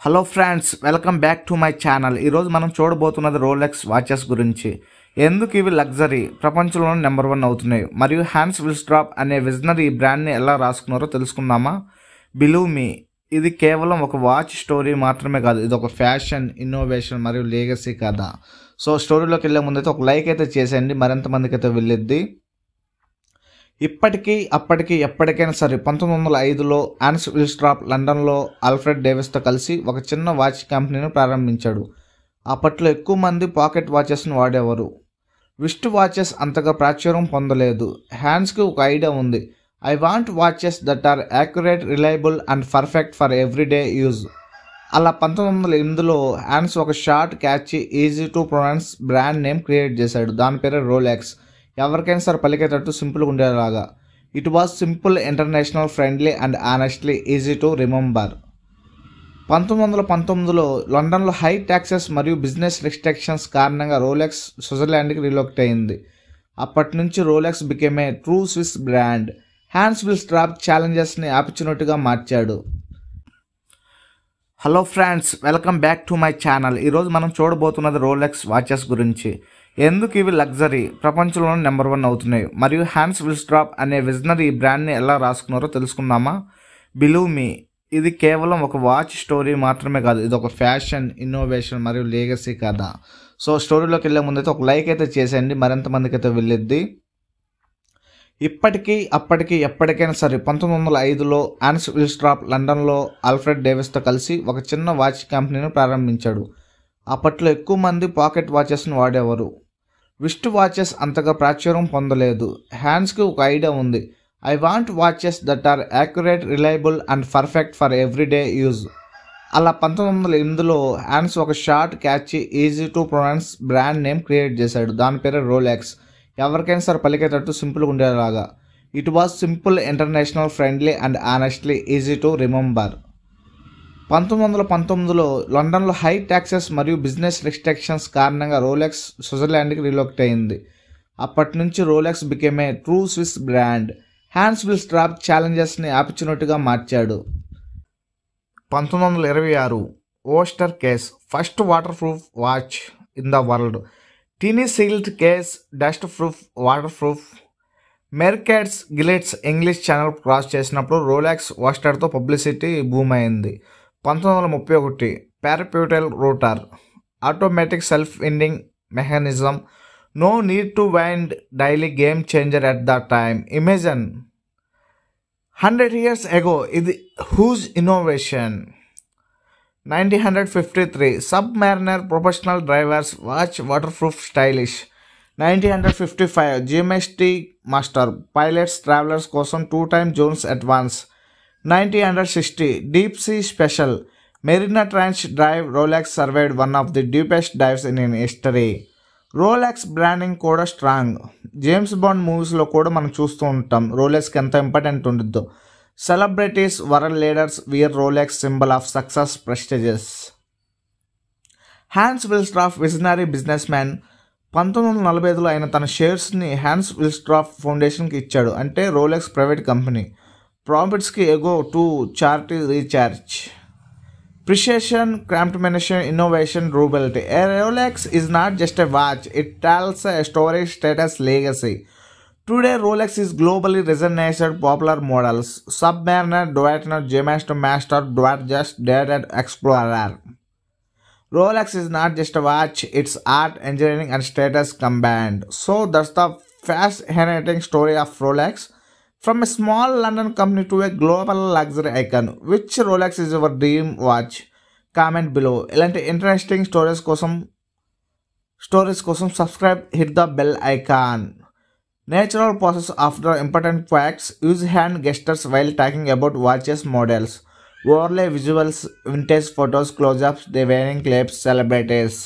Hello friends, welcome back to my channel. ఈరోజు మనం చూడబోతున్నది Rolex watches గురించి. ఎందుకు ఇవి లగ్జరీ ప్రపంచంలోనే నెంబర్ 1 అవుతున్నాయి మరియు హ్యాన్స్ విల్స్ట్రాప్ అనే విజనరీ ఈ బ్రాండ్ని ఎలా రాసుకున్నారో తెలుసుకుందామా? బిలీవ్ మీ, ఇది కేవలం ఒక వాచ్ స్టోరీ మాత్రమే కాదు, ఇది ఒక ఫ్యాషన్, ఇన్నోవేషన్ మరియు లీగసీ కథ. సో స్టోరీలోకి వెళ్ళే ముందైతే ఒక లైక్ అయితే చేసేయండి, మరింత మందికి అయితే వెళ్ళిద్ది. ఇప్పటికీ అప్పటికి ఎప్పటికైనా సరే 1905లో హ్యాన్స్ విల్స్ట్రాప్ లండన్లో ఆల్ఫ్రెడ్ డేవిస్తో కలిసి ఒక చిన్న వాచ్ కంపెనీని ప్రారంభించాడు. అప్పట్లో ఎక్కువ మంది పాకెట్ వాచెస్ను వాడేవారు. రిస్ట్ వాచెస్ అంతగా ప్రాచుర్యం పొందలేదు. హ్యాన్స్కి ఒక ఐడియా ఉంది. I want watches that are accurate, reliable and perfect for everyday use. అలా 1908లో హ్యాన్స్ ఒక short, catchy, easy to pronounce brand name create చేశాడు. దాని పేరే రోలెక్స్. ఎవరికైనా సరే పలికేటట్టు సింపుల్గా ఉండేలాగా. It was simple, international, friendly and honestly easy to remember. 1919లో లండన్లో హై ట్యాక్సెస్ మరియు బిజినెస్ రిస్ట్రిక్షన్స్ కారణంగా రోలెక్స్ స్విట్జర్లాండ్కి రీలొకేట్ అయింది. అప్పటి నుంచి Rolex became a true Swiss brand. Hans Wilsdorf ఛాలెంజెస్ని ఆపర్చునిటీగా మార్చాడు. Hello friends, welcome back to my channel. ఈరోజు మనం చూడబోతున్నది రోలెక్స్ వాచెస్ గురించి. ఎందుకు ఇవి లగ్జరీ ప్రపంచంలోనే నెంబర్ 1 అవుతున్నాయి మరియు హ్యాన్స్ విల్స్ట్రాప్ అనే విజనరీ ఈ బ్రాండ్ని ఎలా రాసుకున్నారో తెలుసుకుందామా? బిలీవ్ మీ, ఇది కేవలం ఒక వాచ్ స్టోరీ మాత్రమే కాదు, ఇది ఒక ఫ్యాషన్, ఇన్నోవేషన్ మరియు లీగసీ కథ. సో స్టోరీలోకి వెళ్ళే ముందైతే ఒక లైక్ అయితే చేసేయండి, మరింత మందికి అయితే వెళ్ళిద్ది. ఇప్పటికీ అప్పటికి ఎప్పటికైనా సరే 1905లో హ్యాన్స్ విల్స్ట్రాప్ లండన్లో ఆల్ఫ్రెడ్ డేవిస్తో కలిసి ఒక చిన్న వాచ్ కంపెనీని ప్రారంభించాడు. అప్పట్లో ఎక్కువ మంది పాకెట్ వాచెస్ను వాడేవారు. రిస్ట్ వాచెస్ అంతగా ప్రాచుర్యం పొందలేదు. హ్యాన్స్కి ఒక ఐడియా ఉంది. I want watches that are accurate, reliable and perfect for everyday use. అలా 1908లో హ్యాన్స్ ఒక short, catchy, easy to pronounce brand name create చేశాడు. దాని పేరే రోలెక్స్. ఎవరికైనా సరే పలికేటట్టు సింపుల్గా ఉండేలాగా. It was simple, international, friendly and honestly easy to remember. 1919లో లండన్లో హై ట్యాక్సెస్ మరియు బిజినెస్ రిస్ట్రిక్షన్స్ కారణంగా రోలెక్స్ స్విట్జర్లాండ్కి రీలొకేట్ అయింది. అప్పటి నుంచి Rolex became a true Swiss brand. Hans Wilsdorf ఛాలెంజెస్ని ఆపర్చునిటీగా మార్చాడు. 1926 oyster case, first waterproof watch in the world. Tiny sealed case, dustproof, waterproof. Mercedes Gleitze English channel cross చేసినప్పుడు Rolex ఓస్టర్తో publicity boom అయింది. 1931 perpetual rotor, automatic self winding mechanism, no need to wind daily, game changer at the time. Imagine 100 years ago ఇది huge innovation. 1953 submariner professional drivers watch waterproof, stylish. 1955 GMT master pilots, travellers కోసం 2 time zones at once. 1960 deep sea special, Mariana trench drive. Rolex survived one of the deepest dives in history. Rolex branding కూడా strong. James Bond మూవీస్లో కూడా మనం చూస్తూ ఉంటాం రోలెక్స్కి ఎంత important ఉండిద్దో. Celebrities, world leaders wear Rolex, symbol of success, prestigious. Hans Wilsdorf visionary businessman. 1945లో ఆయన తన షేర్స్ని హ్యాన్స్ విల్స్ట్రాప్ ఫౌండేషన్కి ఇచ్చాడు, అంటే రోలెక్స్ ప్రైవేట్ కంపెనీ. ప్రాఫిట్స్కి go to charity recharge. Precision, craftsmanship, innovation, durability. A Rolex is not just a watch, it tells a story, status, legacy. Today, Rolex is globally recognized popular models. Submariner, Daytona, G-Master, Master, Just, Dated, Explorer. Rolex is not just a watch, it's art, engineering and status combined. So that's the fascinating story of Rolex. From a small London company to a global luxury icon. Which Rolex is your dream watch? Comment below. ఇలాంటి interesting stories కోసం subscribe, hit the bell icon. Natural process after important facts. Use hand gestures while talking about watches models. Overlay visuals, vintage photos, closeups, they wearing clips, celebrities.